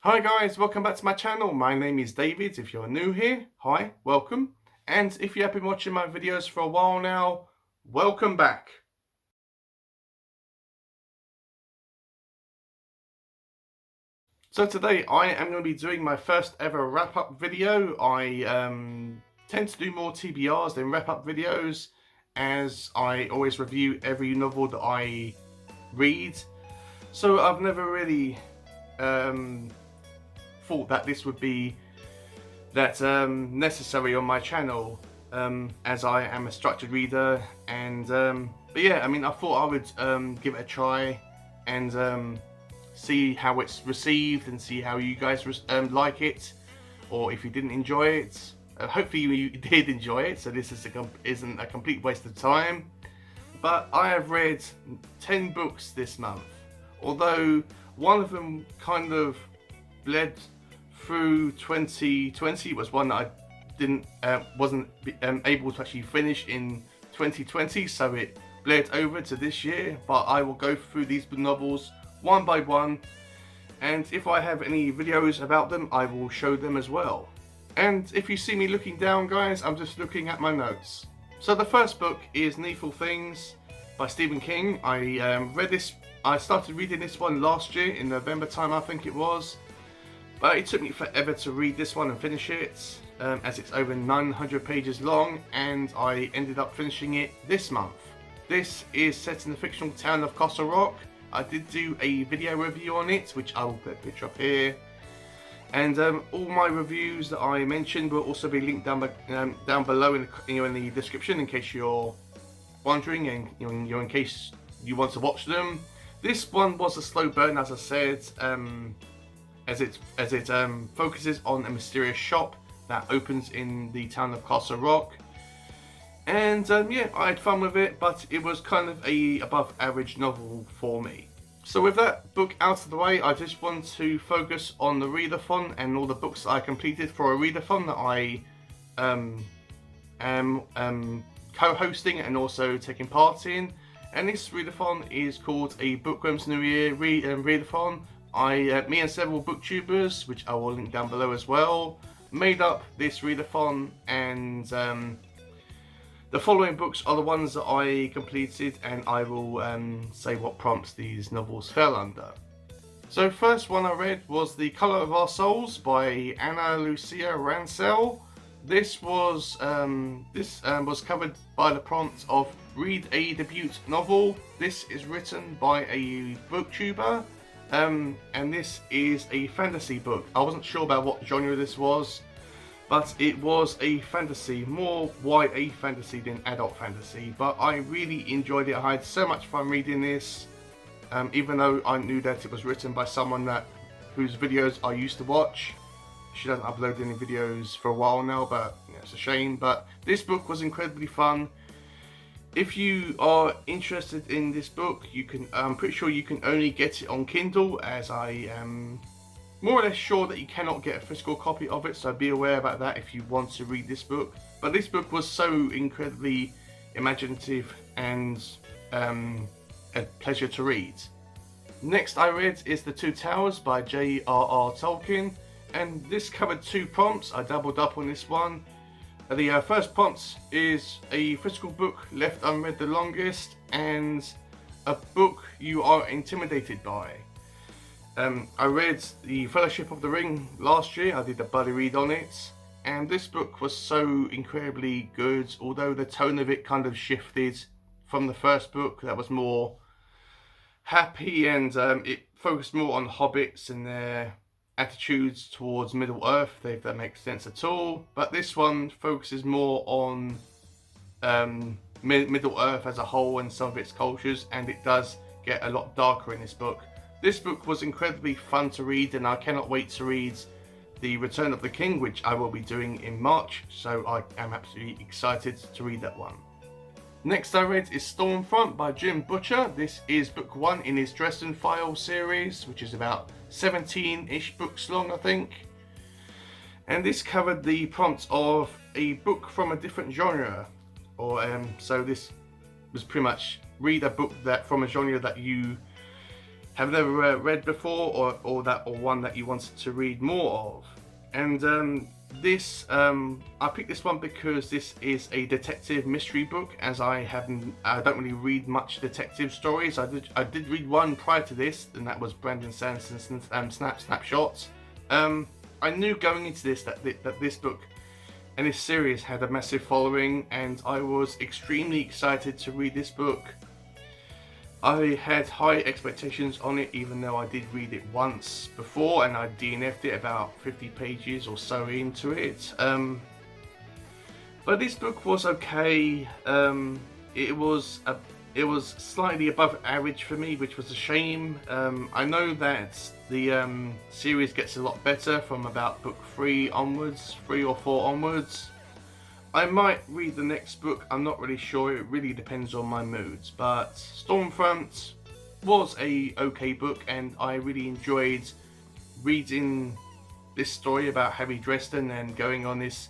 Hi guys, welcome back to my channel. My name is David. If you're new here, hi, welcome. And if you have been watching my videos for a while now, welcome back. So today I am going to be doing my first ever wrap-up video. I tend to do more TBRs than wrap-up videos, as I always review every novel that I read. So I've never really thought that this would be necessary on my channel, as I am a structured reader. And but yeah, I mean, I thought I would give it a try and see how it's received and see how you guys like it, or if you didn't enjoy it. Hopefully you did enjoy it, so this isn't a complete waste of time. But I have read 10 books this month, although one of them kind of bled through 2020. It was one that I wasn't able to actually finish in 2020, so it bled over to this year. But I will go through these novels one by one, and if I have any videos about them, I will show them as well. And if you see me looking down, guys, I'm just looking at my notes. So the first book is Needful Things by Stephen King. I started reading this one last year in November time, I think it was. But it took me forever to read this one and finish it, as it's over 900 pages long, and I ended up finishing it this month. This is set in the fictional town of Okorafor. I did do a video review on it, which I will put a picture up here. And all my reviews that I mentioned will also be linked down below in the description, in case you're wondering and in case you want to watch them. This one was a slow burn, as I said. As it focuses on a mysterious shop that opens in the town of Castle Rock. And yeah, I had fun with it, but it was kind of a above average novel for me. So with that book out of the way, I just want to focus on the Readathon and all the books that I completed for a Readathon that I am co-hosting and also taking part in. And this Readathon is called a Bookworm's New Year Readathon. Me and several booktubers, which I will link down below as well, made up this readathon, and the following books are the ones that I completed, and I will say what prompts these novels fell under. So first one I read was The Colour of Our Souls by Ana Lucia Rancel. This was covered by the prompt of read a debut novel. This is written by a booktuber. And this is a fantasy book. I wasn't sure about what genre this was, but it was a fantasy, more YA fantasy than adult fantasy. But I really enjoyed it. I had so much fun reading this, even though I knew that it was written by someone whose videos I used to watch. She doesn't upload any videos for a while now, but it's a shame. But this book was incredibly fun. If you are interested in this book, I'm pretty sure you can only get it on Kindle, as I am more or less sure that you cannot get a physical copy of it, so be aware about that if you want to read this book. But this book was so incredibly imaginative and a pleasure to read. Next I read is The Two Towers by J.R.R. Tolkien, and this covered 2 prompts. I doubled up on this one. The first prompt is a physical book left unread the longest, and a book you are intimidated by. I read The Fellowship of the Ring last year. I did a buddy read on it, and this book was so incredibly good, although the tone of it kind of shifted from the first book that was more happy, and it focused more on hobbits and their attitudes towards Middle Earth, if that makes sense at all. But this one focuses more on Middle Earth as a whole and some of its cultures, and it does get a lot darker in this book. This book was incredibly fun to read, and I cannot wait to read The Return of the King, which I will be doing in March, so I am absolutely excited to read that one. Next I read is Stormfront by Jim Butcher. This is book 1 in his Dresden Files series, which is about 17-ish books long, I think. And this covered the prompt of a book from a different genre, so this was pretty much read a book from a genre that you have never read before, or one that you wanted to read more of. And I picked this one because this is a detective mystery book, as I don't really read much detective stories. I did read one prior to this, and that was Brandon Sanderson's Snapshots. I knew going into this that this book and this series had a massive following, and I was extremely excited to read this book. I had high expectations on it, even though I did read it once before and I DNF'd it about 50 pages or so into it. But this book was okay. It was slightly above average for me, which was a shame. I know that the series gets a lot better from about book 3 onwards, 3 or 4 onwards. I might read the next book, I'm not really sure, it really depends on my moods, but Stormfront was a okay book, and I really enjoyed reading this story about Harry Dresden and going on this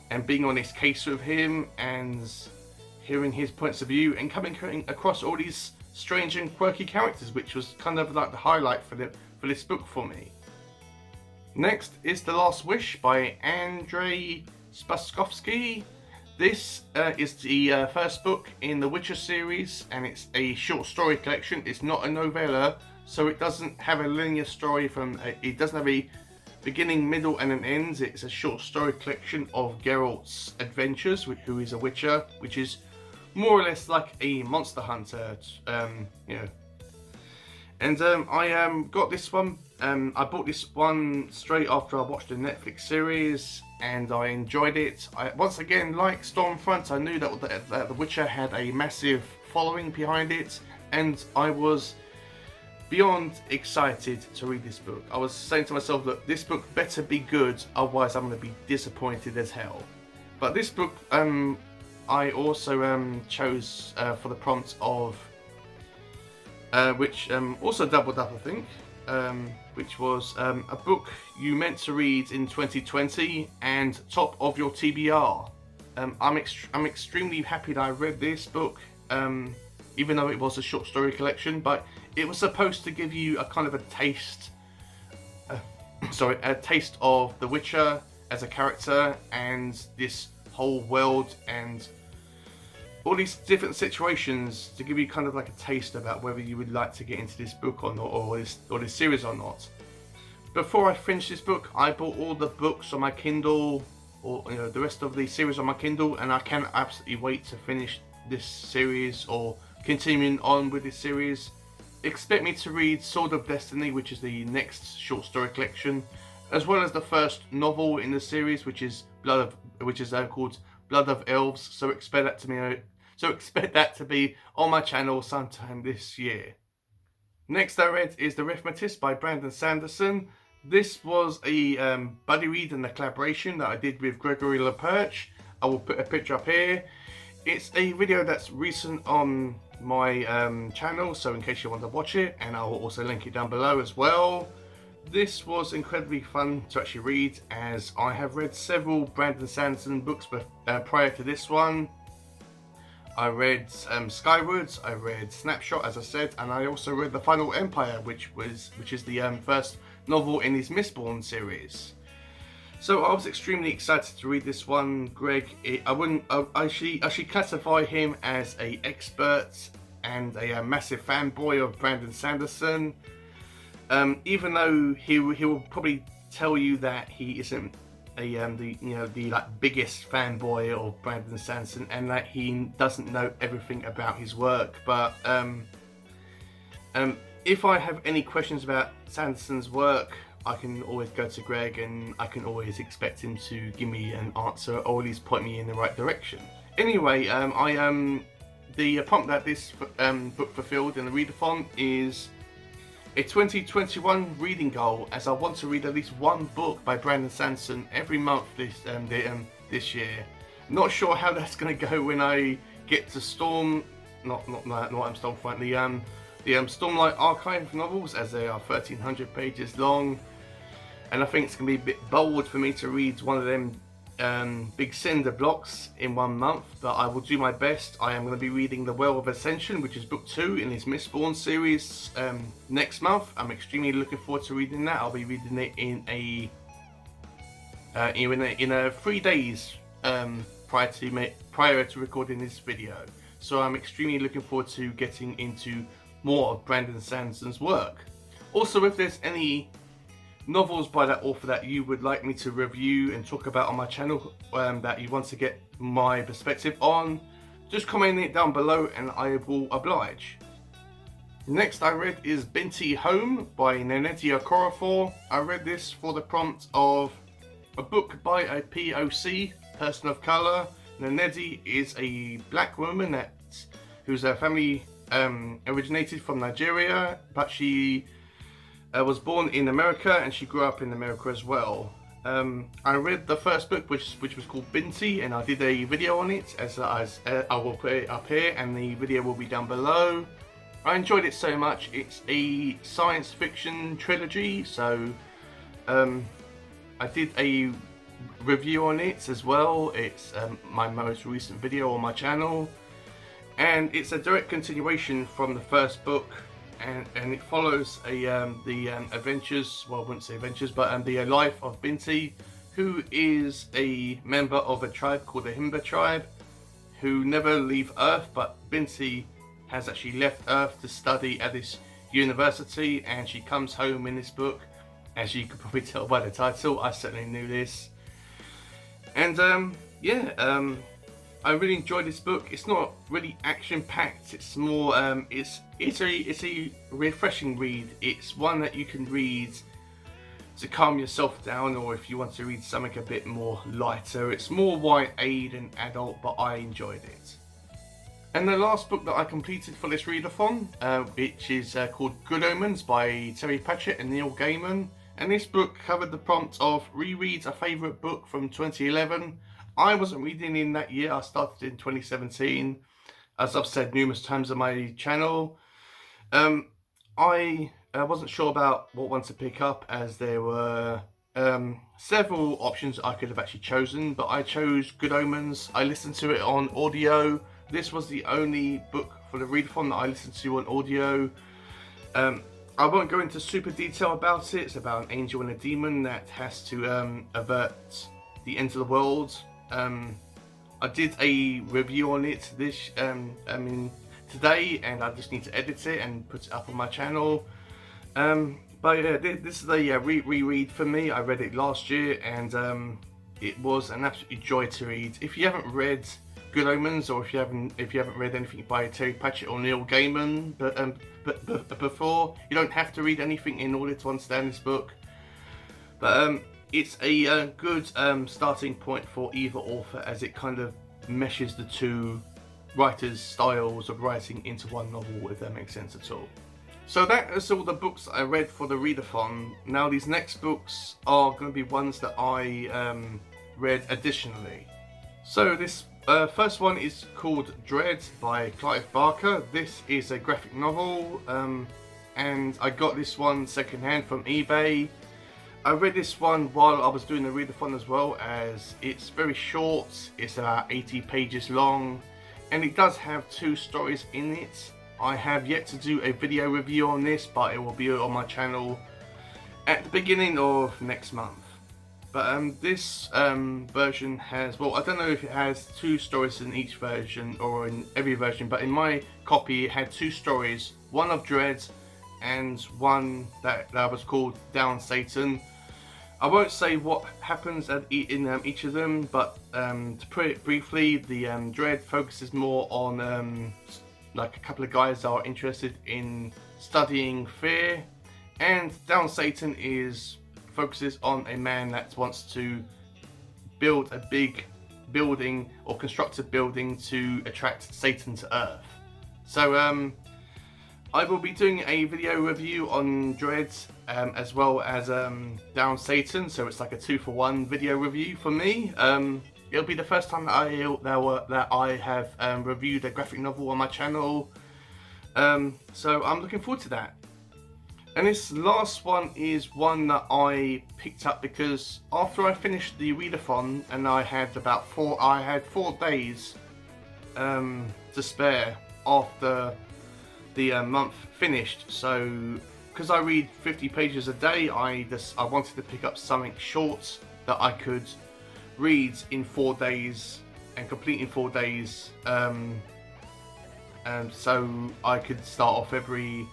and being on this case with him and hearing his points of view and coming across all these strange and quirky characters, which was kind of like the highlight for this book for me. Next is The Last Wish by Andrzej Sapkowski. This is the first book in the Witcher series, and it's a short story collection. It's not a novella, so it doesn't have a linear story it doesn't have a beginning, middle and an end. It's a short story collection of Geralt's adventures, who is a Witcher, which is more or less like a monster hunter, you know. And I got this one. I bought this one straight after I watched the Netflix series, and I enjoyed it. Once again, like Stormfront, I knew that The Witcher had a massive following behind it, and I was beyond excited to read this book. I was saying to myself, look, this book better be good, otherwise I'm going to be disappointed as hell. But this book, I also chose for the prompt of which also doubled up, I think, which was a book you meant to read in 2020 and top of your TBR. I'm extremely happy that I read this book, even though it was a short story collection, but it was supposed to give you a kind of a taste, a taste of The Witcher as a character and this whole world and all these different situations, to give you kind of like a taste about whether you would like to get into this book or not, or this series or not. Before I finished this book, I bought all the books on my Kindle, or the rest of the series on my Kindle, and I can't absolutely wait to finish this series or continuing on with this series. Expect me to read Sword of Destiny, which is the next short story collection, as well as the first novel in the series, which is called Blood of Elves. So expect that to be on my channel sometime this year. Next I read is The Arithmetist by Brandon Sanderson. This was a buddy read and a collaboration that I did with Gregory LaPerche. I will put a picture up here. It's a video that's recent on my channel, so in case you want to watch it, and I will also link it down below as well. This was incredibly fun to actually read, as I have read several Brandon Sanderson books prior to this one. I read Skywards, I read Snapshot, as I said, and I also read The Final Empire, which is the first novel in his Mistborn series. So I was extremely excited to read this one. Greg, I should classify him as an expert and a massive fanboy of Brandon Sanderson. Even though he will probably tell you that he isn't the biggest fanboy of Brandon Sanderson, and that he doesn't know everything about his work. But if I have any questions about Sanderson's work, I can always go to Greg, and I can always expect him to give me an answer, or at least point me in the right direction. Anyway, the prompt that this book fulfilled in the readathon is a 2021 reading goal, as I want to read at least one book by Brandon Sanderson every month this year. Not sure how that's going to go when I get to Stormfront, the Stormlight Archive novels, as they are 1300 pages long, and I think it's going to be a bit bold for me to read one of them big cinder blocks in 1 month, but I will do my best. I am going to be reading The Well of Ascension, which is book 2 in his Mistborn series, next month. I'm extremely looking forward to reading that. I'll be reading it in a 3 days prior to recording this video. So I'm extremely looking forward to getting into more of Brandon Sanderson's work. Also, if there's any novels by that author that you would like me to review and talk about on my channel, that you want to get my perspective on, just comment it down below and I will oblige. Next I read is Binti Home by Nnedi Okorafor. I read this for the prompt of a book by a POC, person of colour. Nnedi is a black woman whose family originated from Nigeria, but she was born in America and she grew up in America as well. I read the first book, which was called Binti, and I did a video on it, as I will put it up here and the video will be down below. I enjoyed it so much. It's a science fiction trilogy, so I did a review on it as well. It's my most recent video on my channel, and it's a direct continuation from the first book. And it follows the adventures, well, I wouldn't say adventures, but the life of Binti, who is a member of a tribe called the Himba tribe, who never leave Earth. But Binti has actually left Earth to study at this university, and she comes home in this book. As you could probably tell by the title, I certainly knew this. And I really enjoyed this book. It's not really action-packed. It's more, it's a refreshing read. It's one that you can read to calm yourself down, or if you want to read something a bit more lighter. It's more YA than adult, but I enjoyed it. And the last book that I completed for this readathon, which is called Good Omens by Terry Pratchett and Neil Gaiman. And this book covered the prompt of reread a favourite book from 2011. I wasn't reading in that year. I started in 2017, as I've said numerous times on my channel. I wasn't sure about what one to pick up, as there were several options I could have actually chosen, but I chose Good Omens. I listened to it on audio. This was the only book for the readathon that I listened to on audio. I won't go into super detail about it. It's about an angel and a demon that has to avert the end of the world. I did a review on it today, and I just need to edit it and put it up on my channel. But yeah, this is a reread for me. I read it last year, and it was an absolute joy to read. If you haven't read Good Omens, or if you haven't read anything by Terry Pratchett or Neil Gaiman, but before, you don't have to read anything in order to understand this book. But it's a good starting point for either author, as it kind of meshes the two writers' styles of writing into one novel, if that makes sense at all. So that is all the books I read for the readathon. Now these next books are going to be ones that I read additionally. So this first one is called Dread by Clive Barker. This is a graphic novel, and I got this one secondhand from eBay. I read this one while I was doing the readathon as well, as it's very short. It's about 80 pages long, and it does have 2 stories in it. I have yet to do a video review on this, but it will be on my channel at the beginning of next month. But this version has, well, I don't know if it has 2 stories in each version or in every version, but in my copy it had 2 stories, one of Dread and one that was called Down Satan. I won't say what happens in each of them, but to put it briefly, the Dread focuses more on like a couple of guys that are interested in studying fear, and Down Satan focuses on a man that wants to build a big building or construct a building to attract Satan to Earth. So I will be doing a video review on Dread as well as Down Satan, so it's like a 2-for-1 video review for me. It'll be the first time that I have reviewed a graphic novel on my channel, so I'm looking forward to that. And this last one is one that I picked up because after I finished the Readathon and I had about 4 days to spare after the month finished. So because I read 50 pages a day, I wanted to pick up something short that I could read in 4 days and complete in 4 days, and so I could start off February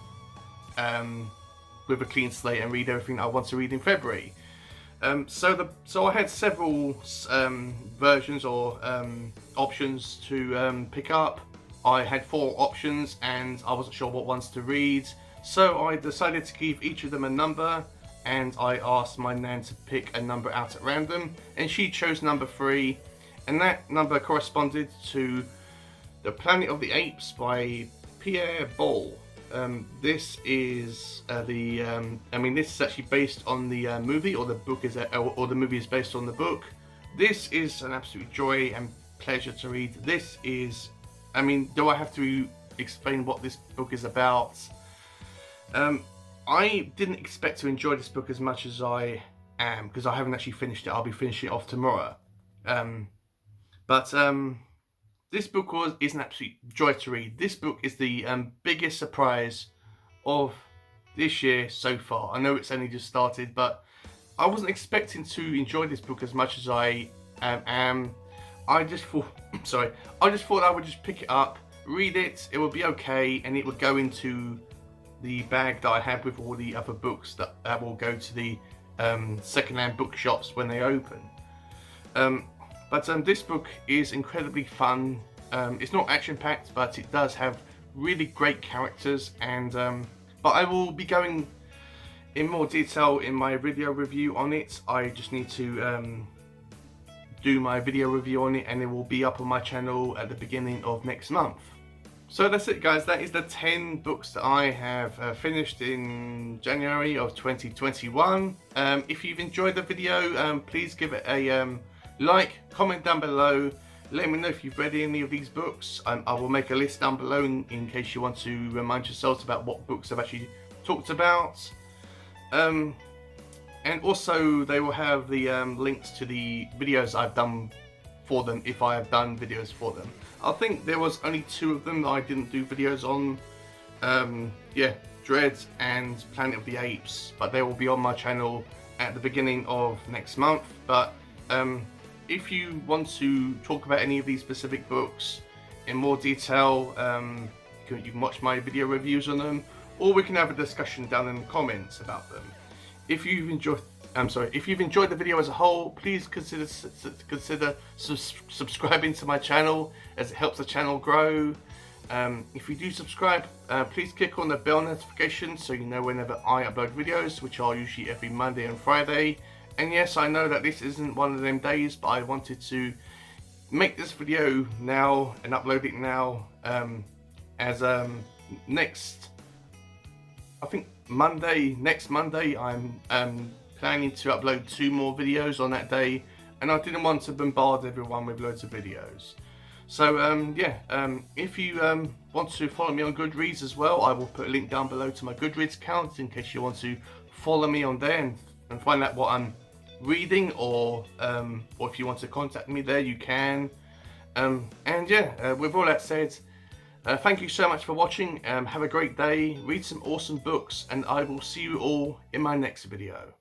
with a clean slate and read everything I want to read in February. So I had several versions or options to pick up. I had 4 options and I wasn't sure what ones to read, so I decided to give each of them a number, and I asked my nan to pick a number out at random, and she chose number 3, and that number corresponded to The Planet of the Apes by Pierre Boulle. This is this is actually based on the movie, or the book is, or the movie is based on the book. This is an absolute joy and pleasure to read. This is, do I have to explain what this book is about? I didn't expect to enjoy this book as much as I am, because I haven't actually finished it. I'll be finishing it off tomorrow. This book is an absolute joy to read. This book is the biggest surprise of this year so far. I know it's only just started, but I wasn't expecting to enjoy this book as much as I am. I just thought I would just pick it up, read it, it would be okay, and it would go into the bag that I have with all the other books that will go to the second-hand bookshops when they open. But this book is incredibly fun. It's not action-packed, but it does have really great characters, and but I will be going in more detail in my video review on it. I just need to do my video review on it, and it will be up on my channel at the beginning of next month. So that's it, guys. That is the 10 books that I have finished in January of 2021. If you've enjoyed the video, please give it a like, comment down below, let me know if you've read any of these books. I will make a list down below in case you want to remind yourselves about what books I've actually talked about. And also they will have the links to the videos I've done for them, if I have done videos for them. I think there was only 2 of them that I didn't do videos on. Dread and Planet of the Apes, but they will be on my channel at the beginning of next month. But if you want to talk about any of these specific books in more detail, you can watch my video reviews on them, or we can have a discussion down in the comments about them. If you've enjoyed the video as a whole, please consider subscribing to my channel, as it helps the channel grow. If you do subscribe, please click on the bell notification so you know whenever I upload videos, which are usually every Monday and Friday. And yes, I know that this isn't one of them days, but I wanted to make this video now and upload it now, as next Monday I'm planning to upload 2 more videos on that day, and I didn't want to bombard everyone with loads of videos. So if you want to follow me on Goodreads as well, I will put a link down below to my Goodreads account in case you want to follow me on there and find out what I'm reading, or if you want to contact me there, you can. With all that said, thank you so much for watching. Have a great day, read some awesome books, and I will see you all in my next video.